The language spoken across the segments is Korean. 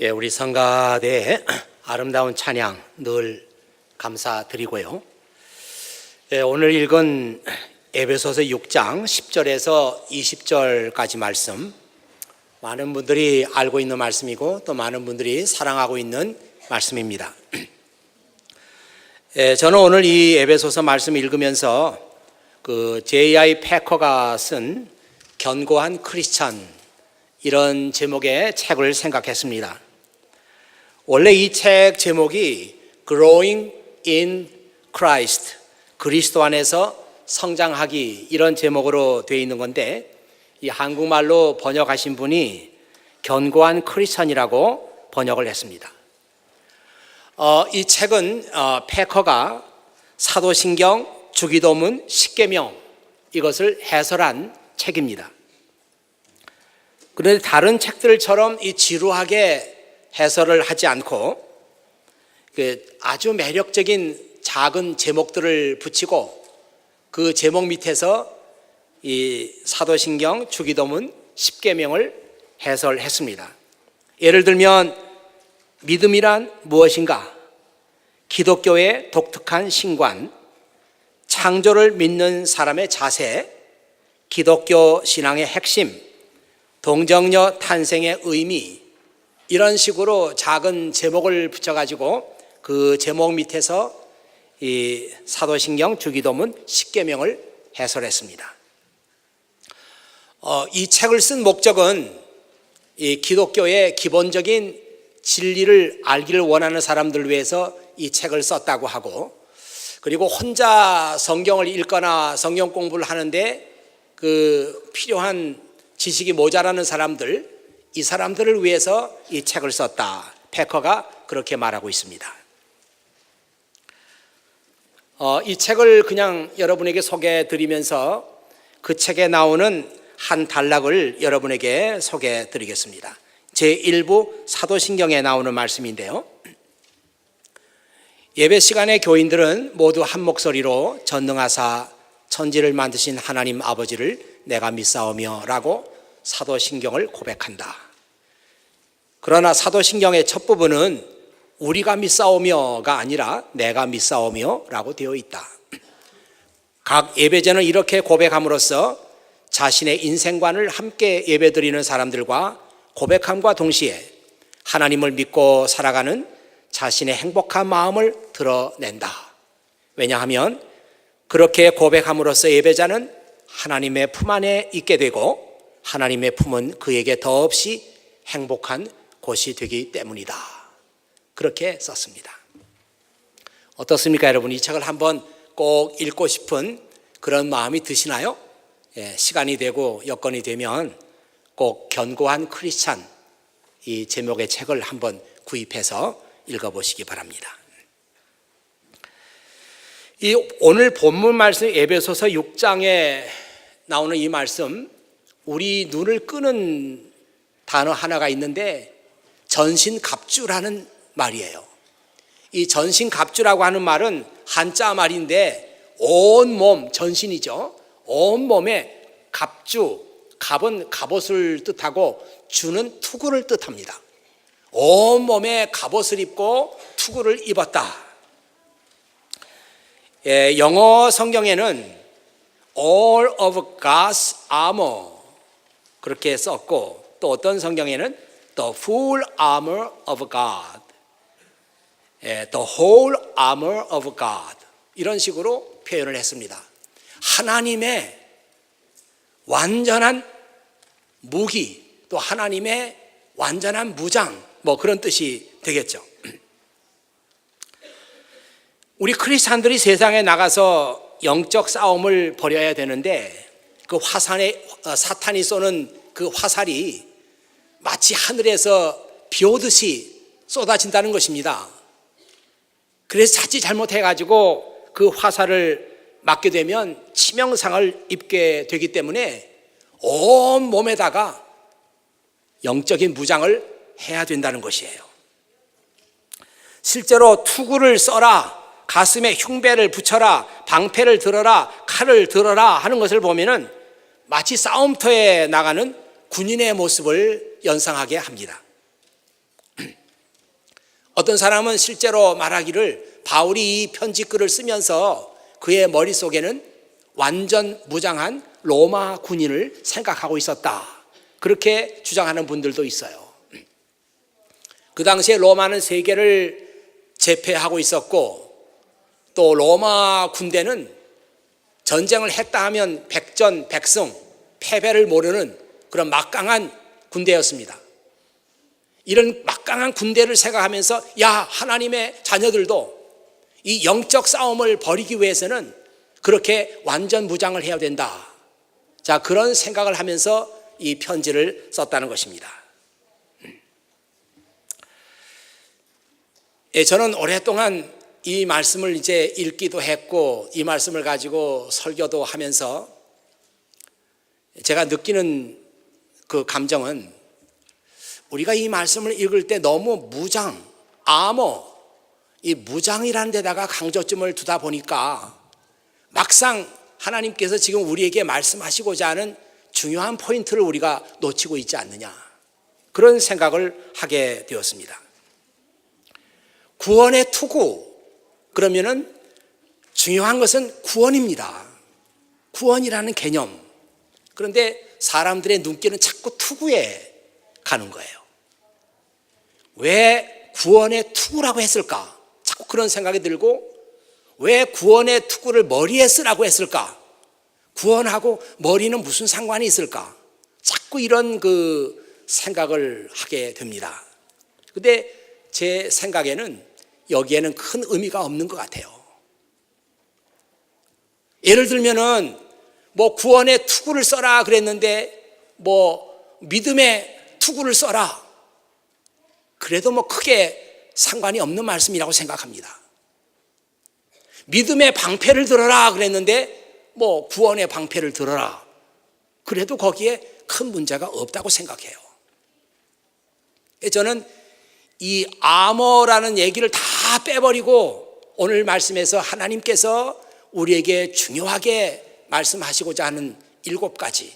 우리 성가대의 아름다운 찬양 늘 감사드리고요. 오늘 읽은 에베소서 6장 10절에서 20절까지 말씀, 많은 분들이 알고 있는 말씀이고 또 많은 분들이 사랑하고 있는 말씀입니다. 저는 오늘 이 에베소서 말씀 읽으면서 J.I. 패커가 쓴 견고한 크리스찬, 이런 제목의 책을 생각했습니다. 원래 이 책 제목이 Growing in Christ, 그리스도 안에서 성장하기, 이런 제목으로 되어 있는 건데, 이 한국말로 번역하신 분이 견고한 크리스찬이라고 번역을 했습니다. 이 책은 패커가 사도신경, 주기도문, 십계명, 이것을 해설한 책입니다. 그런데 다른 책들처럼 이 지루하게 해설을 하지 않고 아주 매력적인 작은 제목들을 붙이고 그 제목 밑에서 이 사도신경, 주기도문, 십계명을 해설했습니다. 예를 들면 믿음이란 무엇인가? 기독교의 독특한 신관, 창조를 믿는 사람의 자세, 기독교 신앙의 핵심, 동정녀 탄생의 의미, 이런 식으로 작은 제목을 붙여가지고 그 제목 밑에서 이 사도신경, 주기도문, 십계명을 해설했습니다. 이 책을 쓴 목적은 이 기독교의 기본적인 진리를 알기를 원하는 사람들을 위해서 이 책을 썼다고 하고, 그리고 혼자 성경을 읽거나 성경 공부를 하는데 필요한 지식이 모자라는 사람들, 이 사람들을 위해서 이 책을 썼다. 패커가 그렇게 말하고 있습니다. 이 책을 그냥 여러분에게 소개해 드리면서 그 책에 나오는 한 단락을 여러분에게 소개해 드리겠습니다. 제1부 사도신경에 나오는 말씀인데요. 예배 시간에 교인들은 모두 한 목소리로 전능하사 천지를 만드신 하나님 아버지를 내가 믿사오며 라고 사도신경을 고백한다. 그러나 사도신경의 첫 부분은 우리가 믿사오며가 아니라 내가 믿사오며 라고 되어 있다. 각 예배자는 이렇게 고백함으로써 자신의 인생관을 함께 예배드리는 사람들과 고백함과 동시에 하나님을 믿고 살아가는 자신의 행복한 마음을 드러낸다. 왜냐하면 그렇게 고백함으로써 예배자는 하나님의 품 안에 있게 되고 하나님의 품은 그에게 더없이 행복한 곳이 되기 때문이다. 그렇게 썼습니다. 어떻습니까, 여러분? 이 책을 한번 꼭 읽고 싶은 그런 마음이 드시나요? 시간이 되고 여건이 되면 꼭 견고한 크리스찬, 이 제목의 책을 한번 구입해서 읽어보시기 바랍니다. 이 오늘 본문 말씀 에베소서 6장에 나오는 이 말씀, 우리 눈을 끄는 단어 하나가 있는데 전신갑주라는 말이에요. 이 전신갑주라고 하는 말은 한자 말인데 온몸, 전신이죠. 온몸에 갑주, 갑은 갑옷을 뜻하고 주는 투구를 뜻합니다. 온몸에 갑옷을 입고 투구를 입었다. 영어 성경에는 all of God's armor 그렇게 썼고, 또 어떤 성경에는 the full armor of God, the whole armor of God, 이런 식으로 표현을 했습니다. 하나님의 완전한 무기, 또 하나님의 완전한 무장, 그런 뜻이 되겠죠. 우리 크리스찬들이 세상에 나가서 영적 싸움을 벌여야 되는데 그 화산에 사탄이 쏘는 그 화살이 마치 하늘에서 비 오듯이 쏟아진다는 것입니다. 그래서 자칫 잘못해가지고 그 화살을 맞게 되면 치명상을 입게 되기 때문에 온 몸에다가 영적인 무장을 해야 된다는 것이에요. 실제로 투구를 써라, 가슴에 흉배를 붙여라, 방패를 들어라, 칼을 들어라 하는 것을 보면은 마치 싸움터에 나가는 군인의 모습을 연상하게 합니다. 어떤 사람은 실제로 말하기를 바울이 이 편지글을 쓰면서 그의 머릿속에는 완전 무장한 로마 군인을 생각하고 있었다, 그렇게 주장하는 분들도 있어요. 그 당시에 로마는 세계를 제패하고 있었고, 또 로마 군대는 전쟁을 했다 하면 백전백승, 패배를 모르는 그런 막강한 군대였습니다. 이런 막강한 군대를 생각하면서 야, 하나님의 자녀들도 이 영적 싸움을 벌이기 위해서는 그렇게 완전 무장을 해야 된다. 자, 그런 생각을 하면서 이 편지를 썼다는 것입니다. 저는 오랫동안 이 말씀을 이제 읽기도 했고, 이 말씀을 가지고 설교도 하면서 제가 느끼는 그 감정은, 우리가 이 말씀을 읽을 때 너무 무장, 아머, 이 무장이라는 데다가 강조점을 두다 보니까 막상 하나님께서 지금 우리에게 말씀하시고자 하는 중요한 포인트를 우리가 놓치고 있지 않느냐, 그런 생각을 하게 되었습니다. 구원의 투구, 그러면은 중요한 것은 구원입니다. 구원이라는 개념. 그런데 사람들의 눈길은 자꾸 투구에 가는 거예요. 왜 구원의 투구라고 했을까? 자꾸 그런 생각이 들고, 왜 구원의 투구를 머리에 쓰라고 했을까? 구원하고 머리는 무슨 상관이 있을까? 자꾸 이런 그 생각을 하게 됩니다. 근데 제 생각에는 여기에는 큰 의미가 없는 것 같아요. 예를 들면은 뭐 구원의 투구를 써라 그랬는데 뭐 믿음의 투구를 써라, 그래도 뭐 크게 상관이 없는 말씀이라고 생각합니다. 믿음의 방패를 들어라 그랬는데 뭐 구원의 방패를 들어라, 그래도 거기에 큰 문제가 없다고 생각해요. 저는 이 아머라는 얘기를 다 빼버리고 오늘 말씀에서 하나님께서 우리에게 중요하게 말씀하시고자 하는 7가지,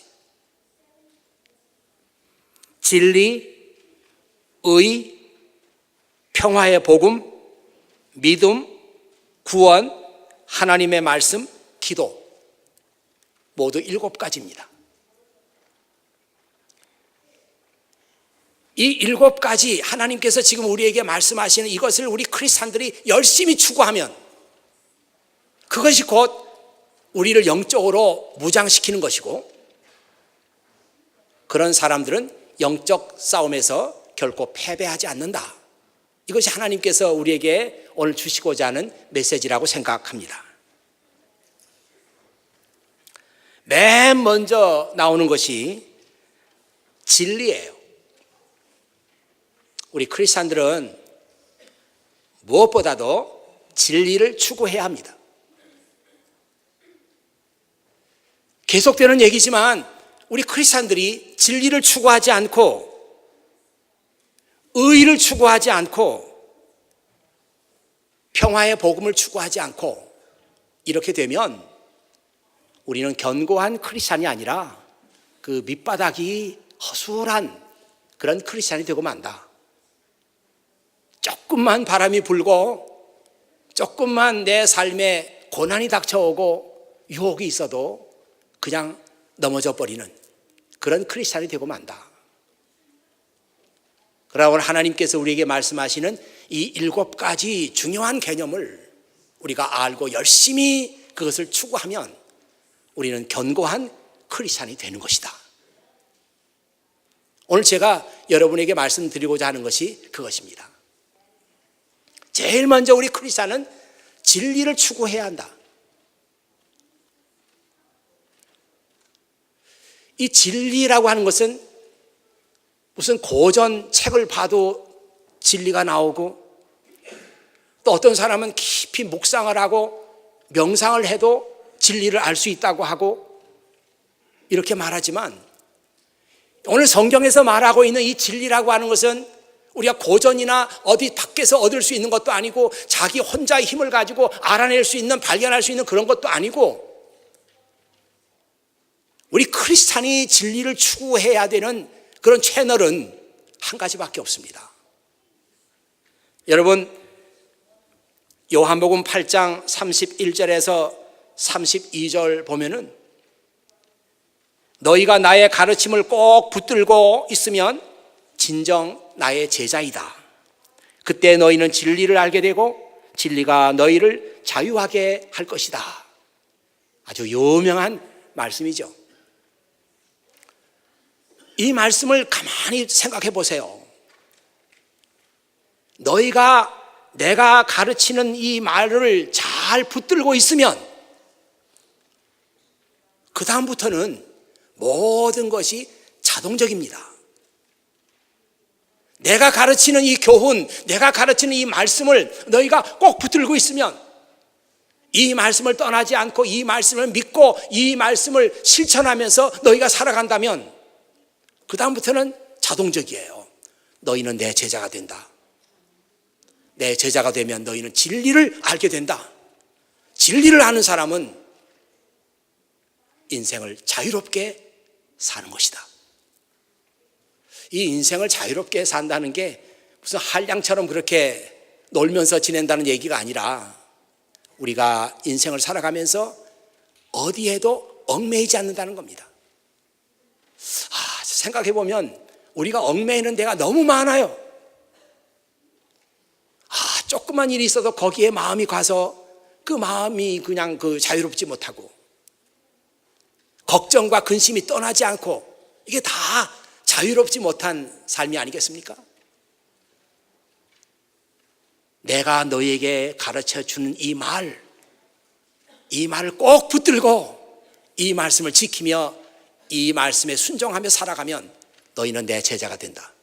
진리, 의, 평화의 복음, 믿음, 구원, 하나님의 말씀, 기도, 모두 7가지입니다. 이 7가지 하나님께서 지금 우리에게 말씀하시는 이것을 우리 크리스찬들이 열심히 추구하면 그것이 곧 우리를 영적으로 무장시키는 것이고, 그런 사람들은 영적 싸움에서 결코 패배하지 않는다. 이것이 하나님께서 우리에게 오늘 주시고자 하는 메시지라고 생각합니다. 맨 먼저 나오는 것이 진리예요. 우리 크리스찬들은 무엇보다도 진리를 추구해야 합니다. 계속되는 얘기지만 우리 크리스찬들이 진리를 추구하지 않고 의를 추구하지 않고 평화의 복음을 추구하지 않고 이렇게 되면 우리는 견고한 크리스찬이 아니라 그 밑바닥이 허술한 그런 크리스찬이 되고 만다. 조금만 바람이 불고 조금만 내 삶에 고난이 닥쳐오고 유혹이 있어도 그냥 넘어져 버리는 그런 크리스찬이 되고 만다. 그러나 오늘 하나님께서 우리에게 말씀하시는 이 7가지 중요한 개념을 우리가 알고 열심히 그것을 추구하면 우리는 견고한 크리스찬이 되는 것이다. 오늘 제가 여러분에게 말씀드리고자 하는 것이 그것입니다. 제일 먼저 우리 크리스찬은 진리를 추구해야 한다. 이 진리라고 하는 것은 무슨 고전 책을 봐도 진리가 나오고, 또 어떤 사람은 깊이 묵상을 하고 명상을 해도 진리를 알 수 있다고 하고 이렇게 말하지만, 오늘 성경에서 말하고 있는 이 진리라고 하는 것은 우리가 고전이나 어디 밖에서 얻을 수 있는 것도 아니고 자기 혼자의 힘을 가지고 알아낼 수 있는, 발견할 수 있는 그런 것도 아니고, 우리 크리스찬이 진리를 추구해야 되는 그런 채널은 한 가지밖에 없습니다. 여러분, 요한복음 8장 31절에서 32절 보면은 너희가 나의 가르침을 꼭 붙들고 있으면 진정 나의 제자이다. 그때 너희는 진리를 알게 되고 진리가 너희를 자유하게 할 것이다. 아주 유명한 말씀이죠. 이 말씀을 가만히 생각해 보세요. 너희가 내가 가르치는 이 말을 잘 붙들고 있으면 그 다음부터는 모든 것이 자동적입니다. 내가 가르치는 이 교훈, 내가 가르치는 이 말씀을 너희가 꼭 붙들고 있으면, 이 말씀을 떠나지 않고 이 말씀을 믿고 이 말씀을 실천하면서 너희가 살아간다면 그 다음부터는 자동적이에요. 너희는 내 제자가 된다. 내 제자가 되면 너희는 진리를 알게 된다. 진리를 아는 사람은 인생을 자유롭게 사는 것이다. 이 인생을 자유롭게 산다는 게 무슨 한량처럼 그렇게 놀면서 지낸다는 얘기가 아니라 우리가 인생을 살아가면서 어디에도 얽매이지 않는다는 겁니다. 생각해 보면 우리가 얽매이는 데가 너무 많아요. 조그만 일이 있어도 거기에 마음이 가서 그 마음이 그냥 자유롭지 못하고 걱정과 근심이 떠나지 않고 이게 다 자유롭지 못한 삶이 아니겠습니까? 내가 너희에게 가르쳐 주는 이 말을 꼭 붙들고 이 말씀을 지키며 이 말씀에 순종하며 살아가면 너희는 내 제자가 된다.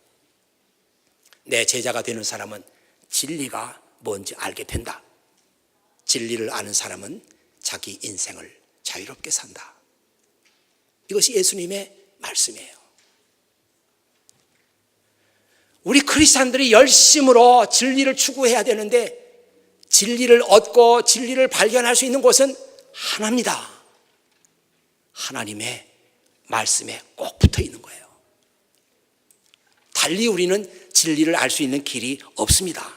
내 제자가 되는 사람은 진리가 뭔지 알게 된다. 진리를 아는 사람은 자기 인생을 자유롭게 산다. 이것이 예수님의 말씀이에요. 우리 크리스찬들이 열심으로 진리를 추구해야 되는데 진리를 얻고 진리를 발견할 수 있는 곳은 하나입니다. 하나님의 말씀에 꼭 붙어 있는 거예요. 달리 우리는 진리를 알 수 있는 길이 없습니다.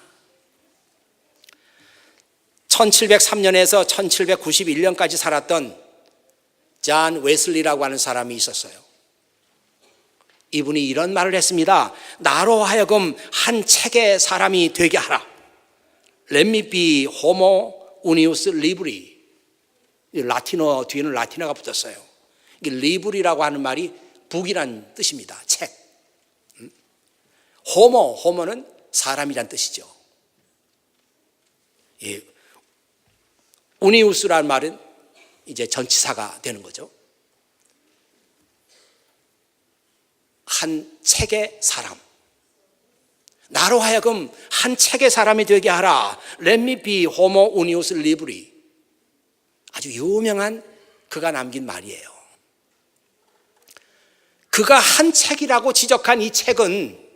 1703년에서 1791년까지 살았던 존 웨슬리라고 하는 사람이 있었어요. 이분이 이런 말을 했습니다. 나로 하여금 한 책의 사람이 되게 하라. Let me be homo unius libri. 라틴어 뒤에는 라틴어가 붙었어요. 리브리라고 하는 말이 북이란 뜻입니다. 책. 호모는 사람이란 뜻이죠. 예. 우니우스라는 말은 이제 전치사가 되는 거죠. 한 책의 사람. 나로 하여금 한 책의 사람이 되게 하라. Let me be homo unius libri. 아주 유명한 그가 남긴 말이에요. 그가 한 책이라고 지적한 이 책은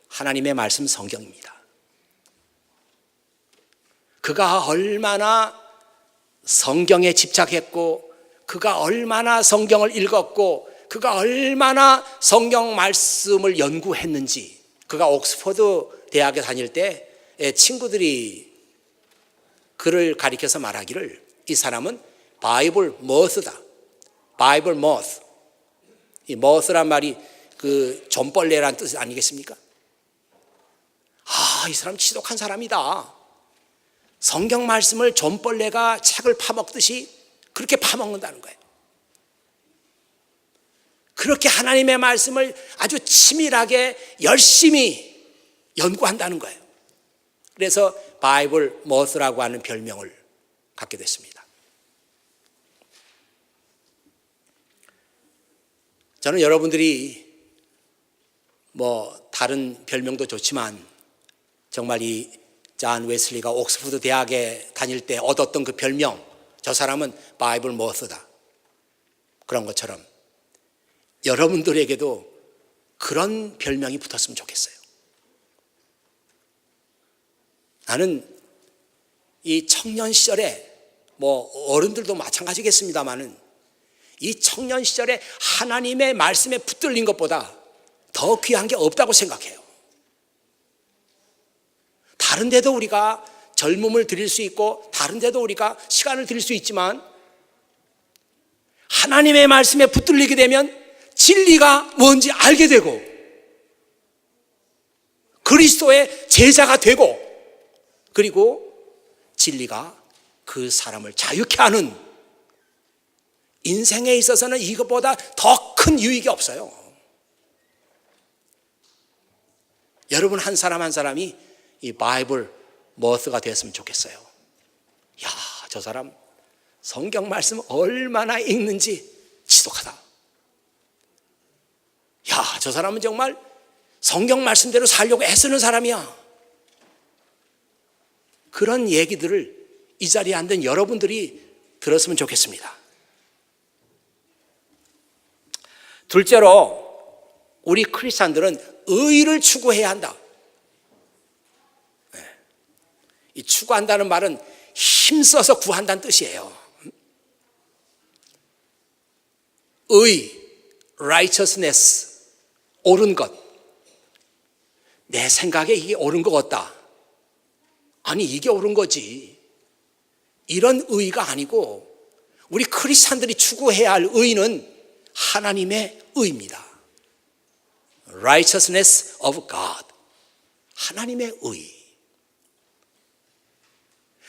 하나님의 말씀 성경입니다. 그가 얼마나 성경에 집착했고 그가 얼마나 성경을 읽었고 그가 얼마나 성경 말씀을 연구했는지, 그가 옥스퍼드 대학에 다닐 때 친구들이 그를 가리켜서 말하기를 이 사람은 바이블 머스다. 바이블 머스. 이 머스란 말이 존벌레란 뜻 아니겠습니까? 이 사람 지독한 사람이다. 성경 말씀을 존벌레가 책을 파먹듯이 그렇게 파먹는다는 거예요. 그렇게 하나님의 말씀을 아주 치밀하게 열심히 연구한다는 거예요. 그래서 바이블 머스라고 하는 별명을 갖게 됐습니다. 저는 여러분들이 다른 별명도 좋지만 정말 이 존 웨슬리가 옥스퍼드 대학에 다닐 때 얻었던 그 별명, 저 사람은 바이블 머스다. 그런 것처럼 여러분들에게도 그런 별명이 붙었으면 좋겠어요. 나는 이 청년 시절에 어른들도 마찬가지겠습니다만은 이 청년 시절에 하나님의 말씀에 붙들린 것보다 더 귀한 게 없다고 생각해요. 다른 데도 우리가 젊음을 드릴 수 있고 다른 데도 우리가 시간을 드릴 수 있지만 하나님의 말씀에 붙들리게 되면 진리가 뭔지 알게 되고 그리스도의 제자가 되고 그리고 진리가 그 사람을 자유케 하는 인생에 있어서는 이것보다 더 큰 유익이 없어요. 여러분 한 사람 한 사람이 이 바이블 머스가 됐으면 좋겠어요. 야, 저 사람 성경 말씀 얼마나 읽는지 지독하다. 야, 저 사람은 정말 성경 말씀대로 살려고 애쓰는 사람이야. 그런 얘기들을 이 자리에 앉은 여러분들이 들었으면 좋겠습니다. 둘째로 우리 크리스찬들은 의를 추구해야 한다. 이 추구한다는 말은 힘써서 구한다는 뜻이에요. 의, righteousness, 옳은 것. 내 생각에 이게 옳은 것 같다. 아니 이게 옳은 거지. 이런 의가 아니고 우리 크리스찬들이 추구해야 할 의는 하나님의 의입니다. Righteousness of God. 하나님의 의.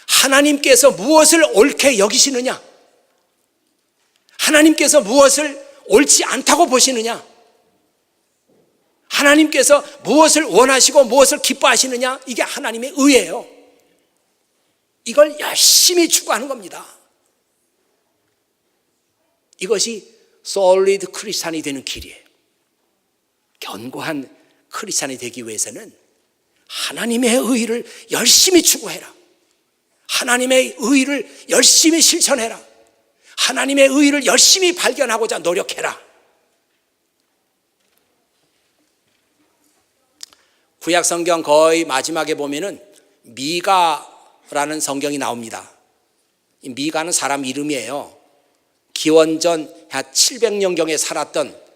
하나님께서 무엇을 옳게 여기시느냐? 하나님께서 무엇을 옳지 않다고 보시느냐? 하나님께서 무엇을 원하시고 무엇을 기뻐하시느냐? 이게 하나님의 의예요. 이걸 열심히 추구하는 겁니다. 이것이 솔리드 크리스찬이 되는 길이에요. 견고한 크리스찬이 되기 위해서는 하나님의 의를 열심히 추구해라. 하나님의 의를 열심히 실천해라. 하나님의 의를 열심히 발견하고자 노력해라. 구약 성경 거의 마지막에 보면은 미가라는 성경이 나옵니다. 이 미가는 사람 이름이에요. 기원전 한 700년경에 살았던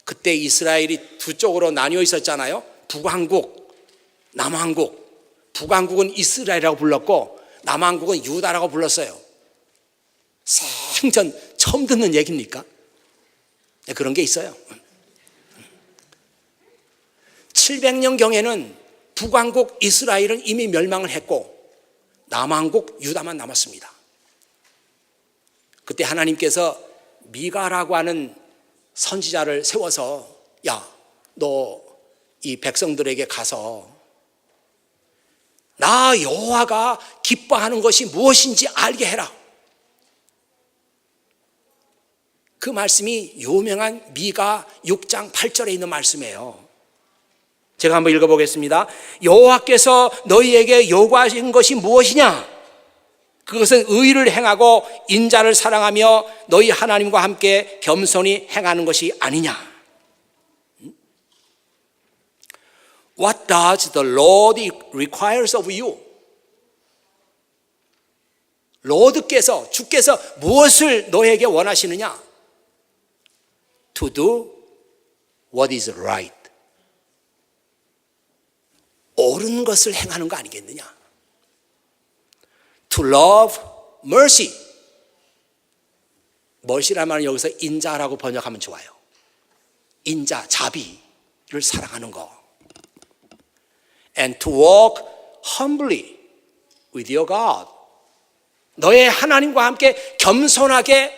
그때 이스라엘이 두 쪽으로 나뉘어 있었잖아요. 북왕국, 남왕국. 북왕국은 이스라엘이라고 불렀고 남왕국은 유다라고 불렀어요. 생전 처음 듣는 얘기입니까? 그런 게 있어요. 700년경에는 북왕국 이스라엘은 이미 멸망을 했고 남왕국 유다만 남았습니다. 그때 하나님께서 미가라고 하는 선지자를 세워서 야, 너 이 백성들에게 가서 나 여호와가 기뻐하는 것이 무엇인지 알게 해라. 그 말씀이 유명한 미가 6장 8절에 있는 말씀이에요. 제가 한번 읽어보겠습니다. 여호와께서 너희에게 요구하신 것이 무엇이냐? 그것은 의를 행하고 인자를 사랑하며 너희 하나님과 함께 겸손히 행하는 것이 아니냐? What does the Lord requires of you? 로드께서 주께서 무엇을 너에게 원하시느냐? To do what is right. 옳은 것을 행하는 거 아니겠느냐? To love mercy. mercy란 말은 여기서 인자라고 번역하면 좋아요. 인자, 자비를 사랑하는 거. And to walk humbly with your God. 너의 하나님과 함께 겸손하게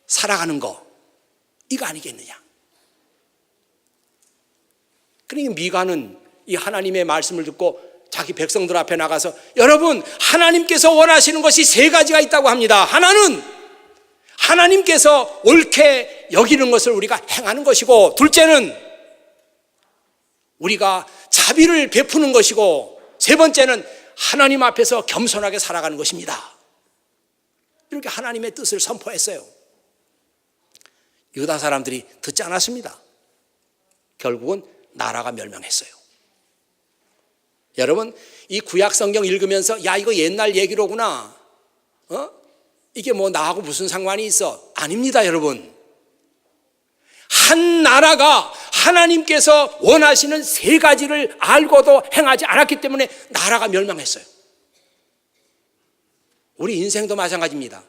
살아가는 거. 이거 아니겠느냐? 그러니까 미가는 이 하나님의 말씀을 듣고 자기 백성들 앞에 나가서 여러분 하나님께서 원하시는 것이 세 가지가 있다고 합니다. 하나는 하나님께서 옳게 여기는 것을 우리가 행하는 것이고 둘째는 우리가 자비를 베푸는 것이고 세 번째는 하나님 앞에서 겸손하게 살아가는 것입니다. 이렇게 하나님의 뜻을 선포했어요. 유다 사람들이 듣지 않았습니다. 결국은 나라가 멸망했어요. 여러분 이 구약 성경 읽으면서 야 이거 옛날 얘기로구나. 이게 뭐 나하고 무슨 상관이 있어? 아닙니다 여러분. 한 나라가 하나님께서 원하시는 세 가지를 알고도 행하지 않았기 때문에 나라가 멸망했어요. 우리 인생도 마찬가지입니다.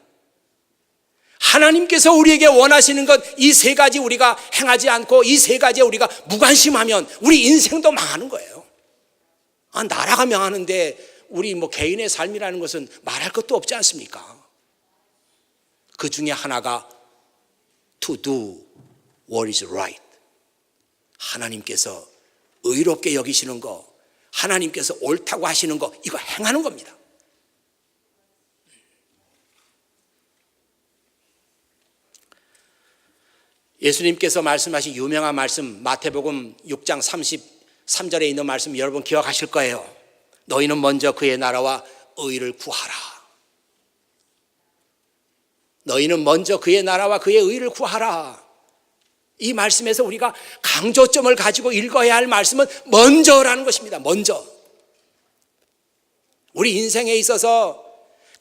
하나님께서 우리에게 원하시는 것 이 세 가지 우리가 행하지 않고 이 세 가지에 우리가 무관심하면 우리 인생도 망하는 거예요. 나라가 망하는데 우리 개인의 삶이라는 것은 말할 것도 없지 않습니까? 그 중에 하나가 to do what is right. 하나님께서 의롭게 여기시는 거, 하나님께서 옳다고 하시는 거, 이거 행하는 겁니다. 예수님께서 말씀하신 유명한 말씀, 마태복음 6장 33절에 있는 말씀 여러분 기억하실 거예요. 너희는 먼저 그의 나라와 의를 구하라. 너희는 먼저 그의 나라와 그의 의를 구하라. 이 말씀에서 우리가 강조점을 가지고 읽어야 할 말씀은 먼저라는 것입니다. 먼저. 우리 인생에 있어서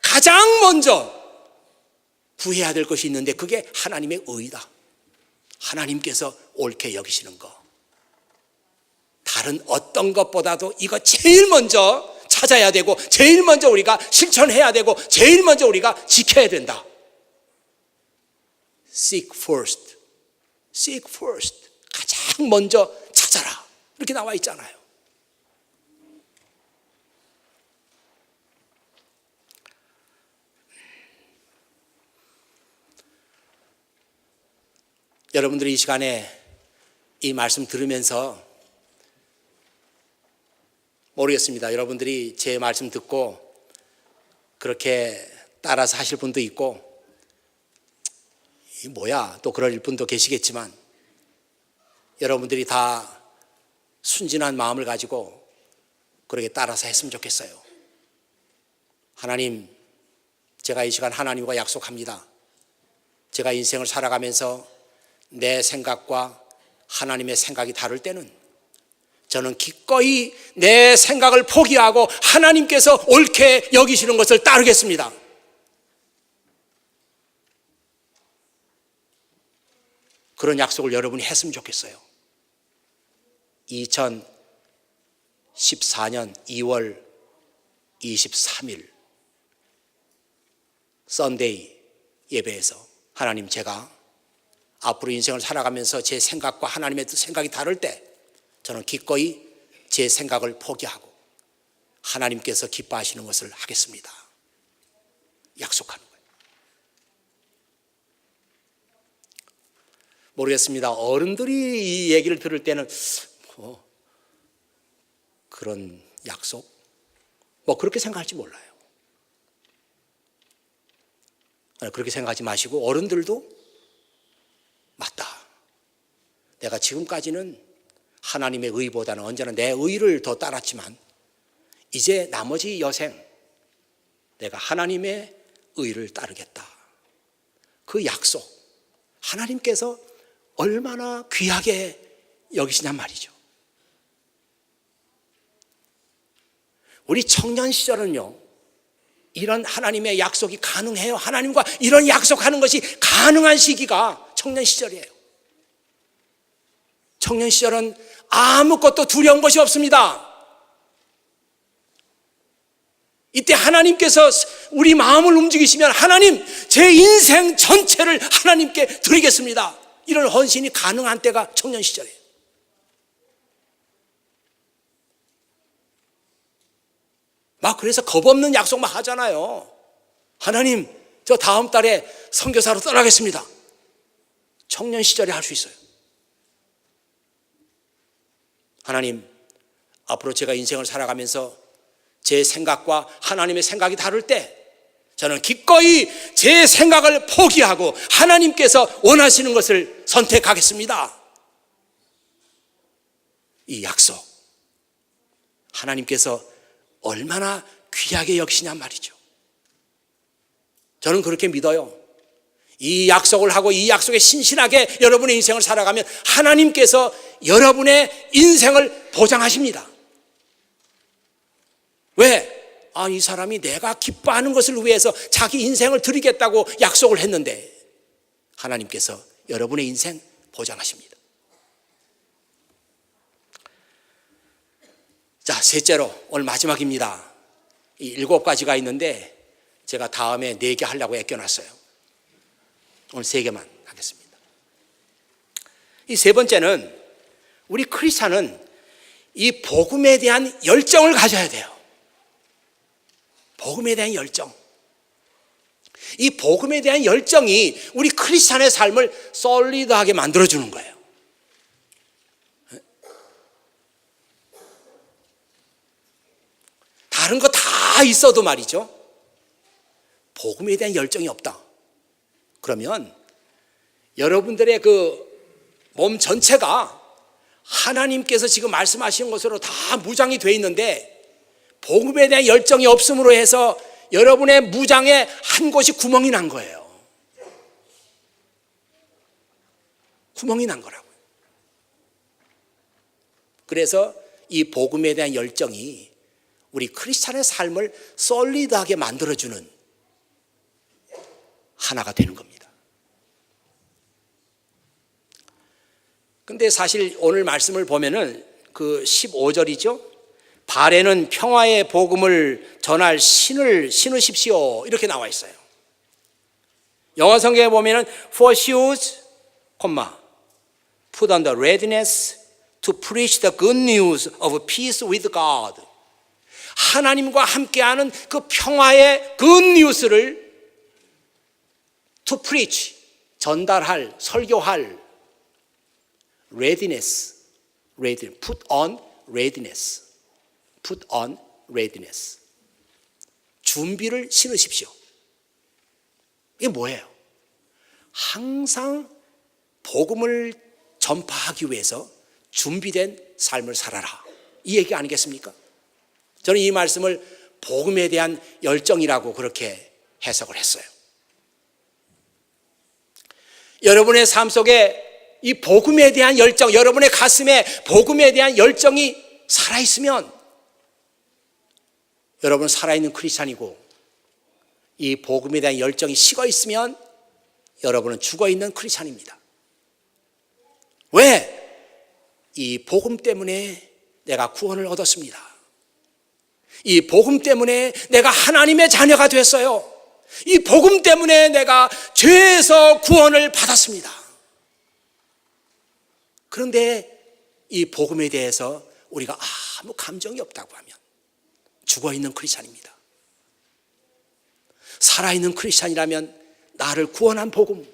가장 먼저 구해야 될 것이 있는데 그게 하나님의 의다. 하나님께서 옳게 여기시는 거. 다른 어떤 것보다도 이거 제일 먼저 찾아야 되고 제일 먼저 우리가 실천해야 되고 제일 먼저 우리가 지켜야 된다. Seek first. Seek first. 가장 먼저 찾아라. 이렇게 나와 있잖아요. 여러분들이 이 시간에 이 말씀 들으면서 모르겠습니다. 여러분들이 제 말씀 듣고 그렇게 따라서 하실 분도 있고 이 뭐야 또 그럴 분도 계시겠지만 여러분들이 다 순진한 마음을 가지고 그렇게 따라서 했으면 좋겠어요. 하나님, 제가 이 시간 하나님과 약속합니다. 제가 인생을 살아가면서 내 생각과 하나님의 생각이 다를 때는 저는 기꺼이 내 생각을 포기하고 하나님께서 옳게 여기시는 것을 따르겠습니다. 그런 약속을 여러분이 했으면 좋겠어요. 2014년 2월 23일 썬데이 예배에서 하나님, 제가 앞으로 인생을 살아가면서 제 생각과 하나님의 생각이 다를 때 저는 기꺼이 제 생각을 포기하고 하나님께서 기뻐하시는 것을 하겠습니다. 약속하는 거예요. 모르겠습니다. 어른들이 이 얘기를 들을 때는 그런 약속? 그렇게 생각할지 몰라요. 그렇게 생각하지 마시고 어른들도 맞다. 내가 지금까지는 하나님의 의보다는 언제나 내 의를 더 따랐지만 이제 나머지 여생 내가 하나님의 의를 따르겠다. 그 약속, 하나님께서 얼마나 귀하게 여기시냔 말이죠. 우리 청년 시절은요, 이런 하나님의 약속이 가능해요. 하나님과 이런 약속하는 것이 가능한 시기가 청년 시절이에요. 청년 시절은 아무것도 두려운 것이 없습니다. 이때 하나님께서 우리 마음을 움직이시면 하나님, 제 인생 전체를 하나님께 드리겠습니다. 이런 헌신이 가능한 때가 청년 시절이에요. 그래서 겁없는 약속만 하잖아요. 하나님, 저 다음 달에 선교사로 떠나겠습니다. 청년 시절에 할 수 있어요. 하나님, 앞으로 제가 인생을 살아가면서 제 생각과 하나님의 생각이 다를 때 저는 기꺼이 제 생각을 포기하고 하나님께서 원하시는 것을 선택하겠습니다. 이 약속, 하나님께서 얼마나 귀하게 여기시냔 말이죠. 저는 그렇게 믿어요. 이 약속을 하고 이 약속에 신실하게 여러분의 인생을 살아가면 하나님께서 여러분의 인생을 보장하십니다. 왜? 이 사람이 내가 기뻐하는 것을 위해서 자기 인생을 드리겠다고 약속을 했는데 하나님께서 여러분의 인생 보장하십니다. 자, 셋째로 오늘 마지막입니다. 이 7가지가 있는데 제가 다음에 4개 하려고 아껴놨어요. 오늘 3개만 하겠습니다. 이 세 번째는 우리 크리스찬은 이 복음에 대한 열정을 가져야 돼요. 복음에 대한 열정. 이 복음에 대한 열정이 우리 크리스찬의 삶을 솔리드하게 만들어주는 거예요. 다른 거 다 있어도 말이죠, 복음에 대한 열정이 없다. 그러면 여러분들의 그 몸 전체가 하나님께서 지금 말씀하시는 것으로 다 무장이 되어 있는데 복음에 대한 열정이 없음으로 해서 여러분의 무장에 한 곳이 구멍이 난 거예요. 구멍이 난 거라고요. 그래서 이 복음에 대한 열정이 우리 크리스찬의 삶을 솔리드하게 만들어주는 하나가 되는 겁니다. 근데 사실 오늘 말씀을 보면은 그 15절이죠. 발에는 평화의 복음을 전할 신을 신으십시오. 이렇게 나와 있어요. 영어 성경에 보면은 for shoes, put on the readiness to preach the good news of peace with God. 하나님과 함께하는 그 평화의 good news를 to preach, 전달할, 설교할 readiness, put on readiness, put on readiness. 준비를 신으십시오. 이게 뭐예요? 항상 복음을 전파하기 위해서 준비된 삶을 살아라. 이 얘기 아니겠습니까? 저는 이 말씀을 복음에 대한 열정이라고 그렇게 해석을 했어요. 여러분의 삶 속에 이 복음에 대한 열정, 여러분의 가슴에 복음에 대한 열정이 살아있으면 여러분은 살아있는 크리스찬이고, 이 복음에 대한 열정이 식어있으면 여러분은 죽어있는 크리스찬입니다. 왜? 이 복음 때문에 내가 구원을 얻었습니다. 이 복음 때문에 내가 하나님의 자녀가 됐어요. 이 복음 때문에 내가 죄에서 구원을 받았습니다. 그런데 이 복음에 대해서 우리가 아무 감정이 없다고 하면 죽어있는 크리스찬입니다. 살아있는 크리스찬이라면 나를 구원한 복음,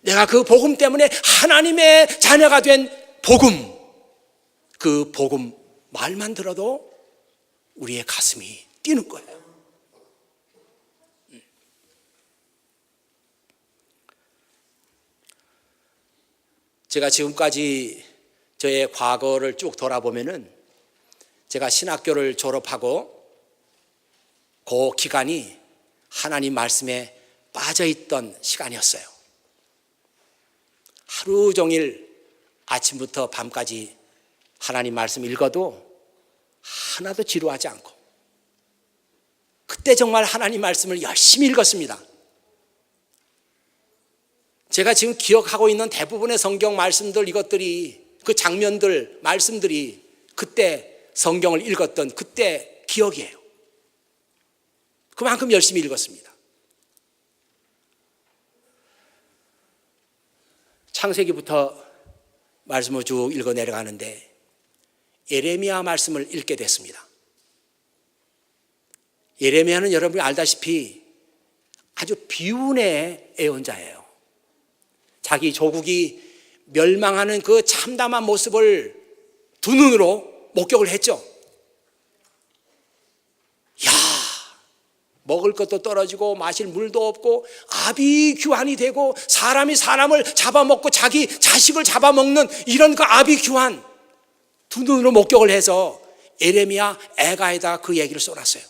내가 그 복음 때문에 하나님의 자녀가 된 복음, 그 복음 말만 들어도 우리의 가슴이 뛰는 거예요. 제가 지금까지 저의 과거를 쭉 돌아보면은 제가 신학교를 졸업하고 그 기간이 하나님 말씀에 빠져있던 시간이었어요. 하루 종일 아침부터 밤까지 하나님 말씀 읽어도 하나도 지루하지 않고, 그때 정말 하나님 말씀을 열심히 읽었습니다. 제가 지금 기억하고 있는 대부분의 성경 말씀들, 이것들이, 그 장면들, 말씀들이 그때 성경을 읽었던 그때 기억이에요. 그만큼 열심히 읽었습니다. 창세기부터 말씀을 쭉 읽어 내려가는데 예레미야 말씀을 읽게 됐습니다. 예레미야는 여러분이 알다시피 아주 비운의 예언자예요. 자기 조국이 멸망하는 그 참담한 모습을 두 눈으로 목격을 했죠. 야, 먹을 것도 떨어지고 마실 물도 없고 아비규환이 되고 사람이 사람을 잡아먹고 자기 자식을 잡아먹는 이런 그 아비규환, 두 눈으로 목격을 해서 예레미야 애가에다 그 얘기를 쏘았어요.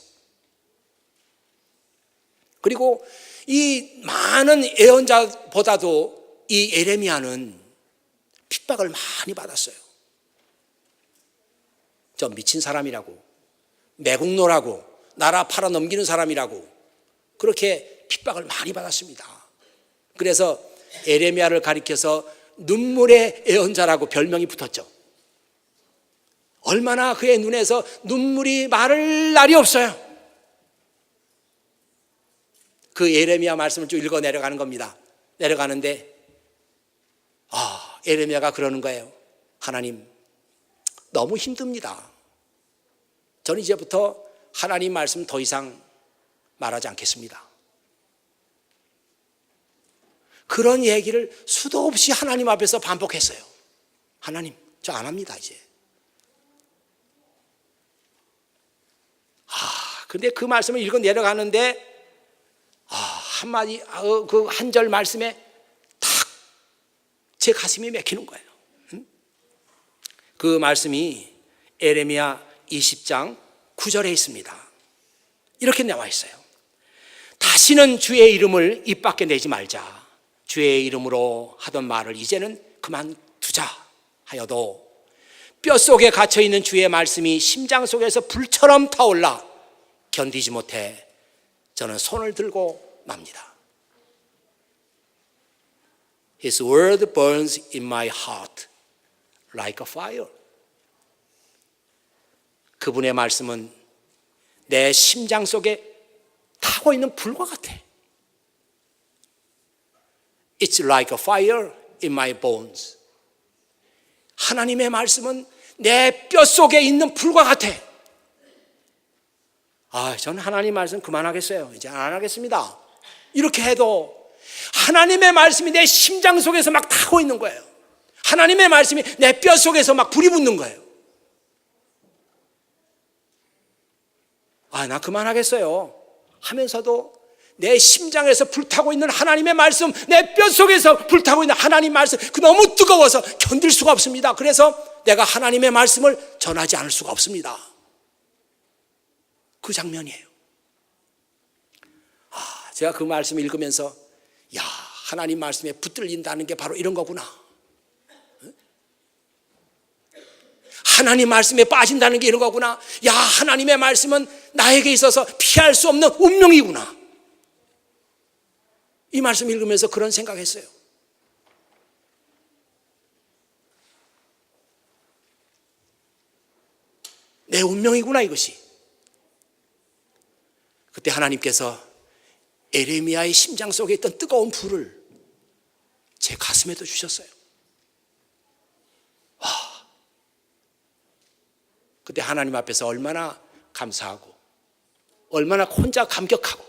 그리고 이 많은 예언자보다도 이 예레미야는 핍박을 많이 받았어요. 저 미친 사람이라고, 매국노라고, 나라 팔아넘기는 사람이라고 그렇게 핍박을 많이 받았습니다. 그래서 예레미야를 가리켜서 눈물의 예언자라고 별명이 붙었죠. 얼마나 그의 눈에서 눈물이 마를 날이 없어요. 그 예레미야 말씀을 쭉 읽어 내려가는 겁니다. 내려가는데 예레미야가 그러는 거예요. 하나님, 너무 힘듭니다. 저는 이제부터 하나님 말씀 더 이상 말하지 않겠습니다. 그런 얘기를 수도 없이 하나님 앞에서 반복했어요. 하나님, 저 안 합니다, 이제. 근데 그 말씀을 읽어 내려가는데 한마디, 그 한 절 말씀에 탁 제 가슴이 맥히는 거예요. 그 말씀이 예레미야 20장 9절에 있습니다. 이렇게 나와 있어요. 다시는 주의 이름을 입 밖에 내지 말자. 주의 이름으로 하던 말을 이제는 그만두자 하여도 뼛속에 갇혀있는 주의 말씀이 심장 속에서 불처럼 타올라 견디지 못해 저는 손을 들고 맙니다. His word burns in my heart like a fire. 그분의 말씀은 내 심장 속에 타고 있는 불과 같아. It's like a fire in my bones. 하나님의 말씀은 내 뼛속에 있는 불과 같아. 저는 하나님 말씀 그만하겠어요. 이제 안 하겠습니다. 이렇게 해도 하나님의 말씀이 내 심장 속에서 막 타고 있는 거예요. 하나님의 말씀이 내 뼛속에서 막 불이 붙는 거예요. 나 그만하겠어요 하면서도 내 심장에서 불타고 있는 하나님의 말씀, 내 뼛속에서 불타고 있는 하나님 말씀, 그 너무 뜨거워서 견딜 수가 없습니다. 그래서 내가 하나님의 말씀을 전하지 않을 수가 없습니다. 그 장면이에요. 제가 그 말씀을 읽으면서 하나님 말씀에 붙들린다는 게 바로 이런 거구나. 하나님 말씀에 빠진다는 게 이런 거구나. 하나님의 말씀은 나에게 있어서 피할 수 없는 운명이구나. 이 말씀 읽으면서 그런 생각했어요. 내 운명이구나, 이것이. 그때 하나님께서 예레미야의 심장 속에 있던 뜨거운 불을 제 가슴에도 주셨어요. 그때 하나님 앞에서 얼마나 감사하고 얼마나 혼자 감격하고,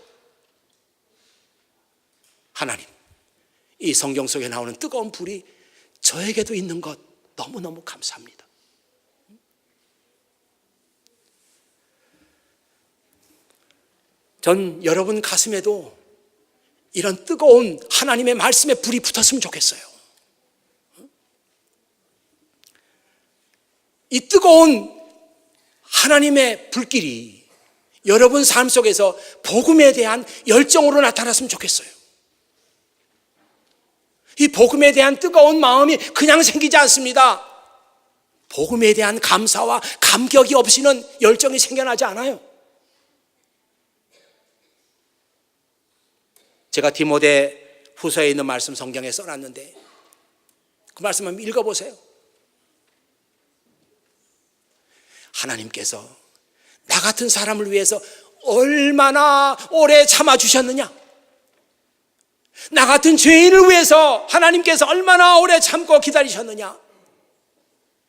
하나님, 이 성경 속에 나오는 뜨거운 불이 저에게도 있는 것 너무너무 감사합니다. 전 여러분 가슴에도 이런 뜨거운 하나님의 말씀의 불이 붙었으면 좋겠어요. 이 뜨거운 하나님의 불길이 여러분 삶 속에서 복음에 대한 열정으로 나타났으면 좋겠어요. 이 복음에 대한 뜨거운 마음이 그냥 생기지 않습니다. 복음에 대한 감사와 감격이 없이는 열정이 생겨나지 않아요. 제가 디모데 후서에 있는 말씀 성경에 써놨는데 그 말씀 한번 읽어보세요. 하나님께서 나 같은 사람을 위해서 얼마나 오래 참아주셨느냐, 나 같은 죄인을 위해서 하나님께서 얼마나 오래 참고 기다리셨느냐.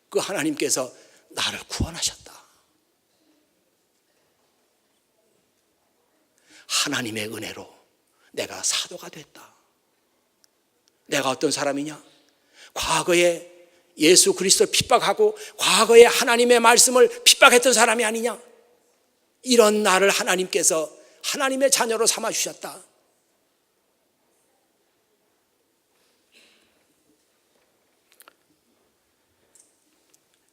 그 하나님께서 나를 구원하셨다. 하나님의 은혜로 내가 사도가 됐다. 내가 어떤 사람이냐? 과거에 예수 그리스도를 핍박하고 과거에 하나님의 말씀을 핍박했던 사람이 아니냐? 이런 나를 하나님께서 하나님의 자녀로 삼아주셨다.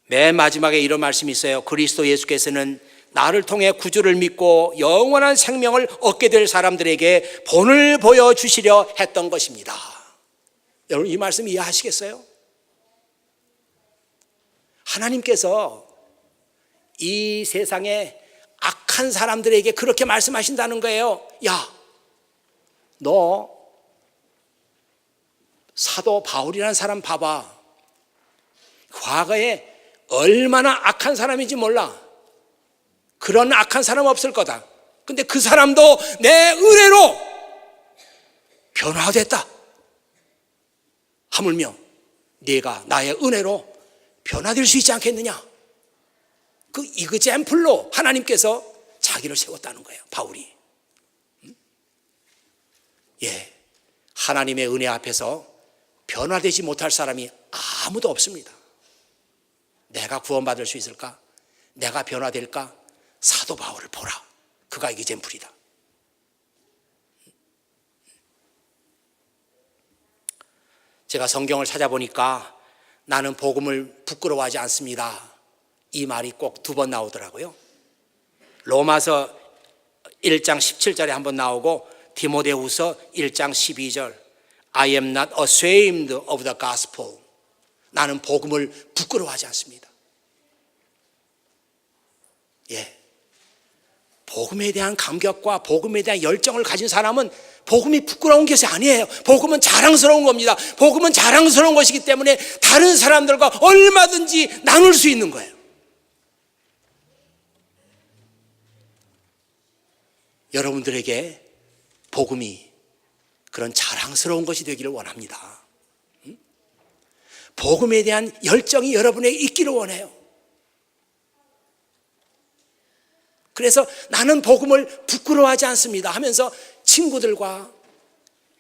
맨 마지막에 이런 말씀이 있어요. 그리스도 예수께서는 나를 통해 구주를 믿고 영원한 생명을 얻게 될 사람들에게 본을 보여주시려 했던 것입니다. 여러분, 이 말씀 이해하시겠어요? 하나님께서 이 세상에 악한 사람들에게 그렇게 말씀하신다는 거예요. 야, 너 사도 바울이라는 사람 봐봐. 과거에 얼마나 악한 사람인지 몰라. 그런 악한 사람 없을 거다. 근데 그 사람도 내 은혜로 변화됐다. 하물며 네가 나의 은혜로 변화될 수 있지 않겠느냐. 그 이그젠플로 하나님께서 자기를 세웠다는 거예요, 바울이. 예, 하나님의 은혜 앞에서 변화되지 못할 사람이 아무도 없습니다. 내가 구원받을 수 있을까? 내가 변화될까? 사도 바울을 보라. 그가 이그젠플이다. 제가 성경을 찾아보니까 나는 복음을 부끄러워하지 않습니다. 이 말이 꼭 2번 나오더라고요. 로마서 1장 17절에 한번 나오고 디모데후서 1장 12절 I am not ashamed of the gospel. 나는 복음을 부끄러워하지 않습니다. 예, 복음에 대한 감격과 복음에 대한 열정을 가진 사람은 복음이 부끄러운 것이 아니에요. 복음은 자랑스러운 겁니다. 복음은 자랑스러운 것이기 때문에 다른 사람들과 얼마든지 나눌 수 있는 거예요. 여러분들에게 복음이 그런 자랑스러운 것이 되기를 원합니다. 복음에 대한 열정이 여러분에게 있기를 원해요. 그래서 나는 복음을 부끄러워하지 않습니다 하면서 친구들과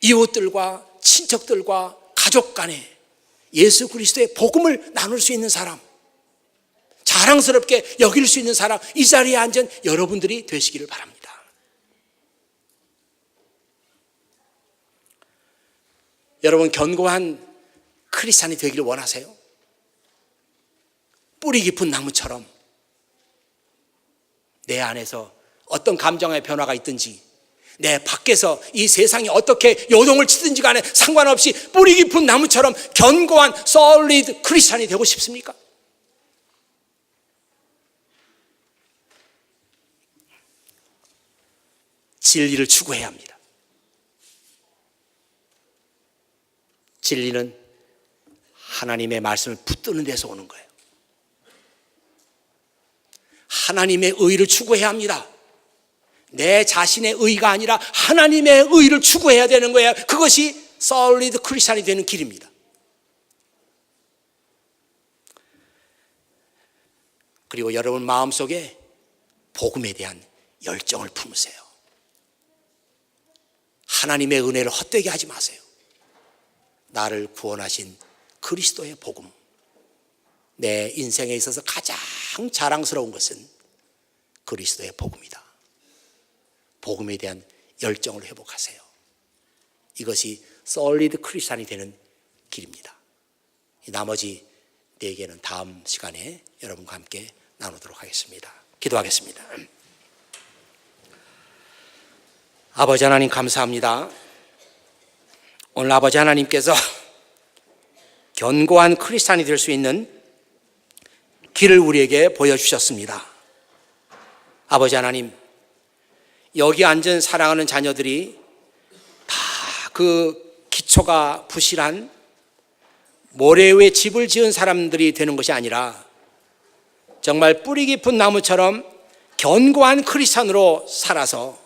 이웃들과 친척들과 가족 간에 예수 그리스도의 복음을 나눌 수 있는 사람, 자랑스럽게 여길 수 있는 사람, 이 자리에 앉은 여러분들이 되시기를 바랍니다. 여러분, 견고한 크리스찬이 되기를 원하세요? 뿌리 깊은 나무처럼 내 안에서 어떤 감정의 변화가 있든지, 내 밖에서 이 세상이 어떻게 요동을 치든지 간에 상관없이 뿌리 깊은 나무처럼 견고한 솔리드 크리스찬이 되고 싶습니까? 진리를 추구해야 합니다. 진리는 하나님의 말씀을 붙드는 데서 오는 거예요. 하나님의 의를 추구해야 합니다. 내 자신의 의가 아니라 하나님의 의를 추구해야 되는 거예요. 그것이 솔리드 크리스찬이 되는 길입니다. 그리고 여러분 마음속에 복음에 대한 열정을 품으세요. 하나님의 은혜를 헛되게 하지 마세요. 나를 구원하신 그리스도의 복음, 내 인생에 있어서 가장 자랑스러운 것은 그리스도의 복음이다. 복음에 대한 열정을 회복하세요. 이것이 솔리드 크리스찬이 되는 길입니다. 나머지 4개는 다음 시간에 여러분과 함께 나누도록 하겠습니다. 기도하겠습니다. 아버지 하나님 감사합니다. 오늘 아버지 하나님께서 견고한 크리스찬이 될 수 있는 길을 우리에게 보여주셨습니다. 아버지 하나님, 여기 앉은 사랑하는 자녀들이 다 그 기초가 부실한 모래 위에 집을 지은 사람들이 되는 것이 아니라 정말 뿌리 깊은 나무처럼 견고한 크리스찬으로 살아서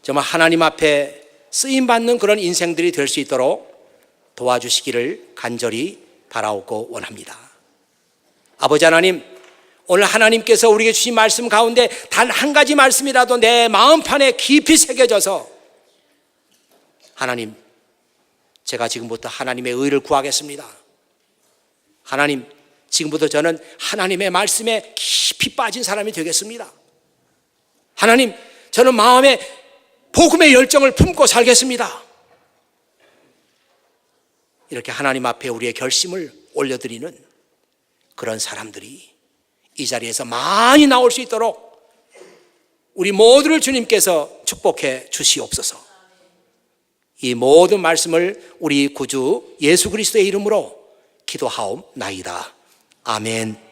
정말 하나님 앞에 쓰임받는 그런 인생들이 될 수 있도록 도와주시기를 간절히 바라오고 원합니다. 아버지 하나님, 오늘 하나님께서 우리에게 주신 말씀 가운데 단 한 가지 말씀이라도 내 마음판에 깊이 새겨져서 하나님, 제가 지금부터 하나님의 의를 구하겠습니다. 하나님, 지금부터 저는 하나님의 말씀에 깊이 빠진 사람이 되겠습니다. 하나님, 저는 마음에 복음의 열정을 품고 살겠습니다. 이렇게 하나님 앞에 우리의 결심을 올려드리는 그런 사람들이 이 자리에서 많이 나올 수 있도록 우리 모두를 주님께서 축복해 주시옵소서. 이 모든 말씀을 우리 구주 예수 그리스도의 이름으로 기도하옵나이다. 아멘.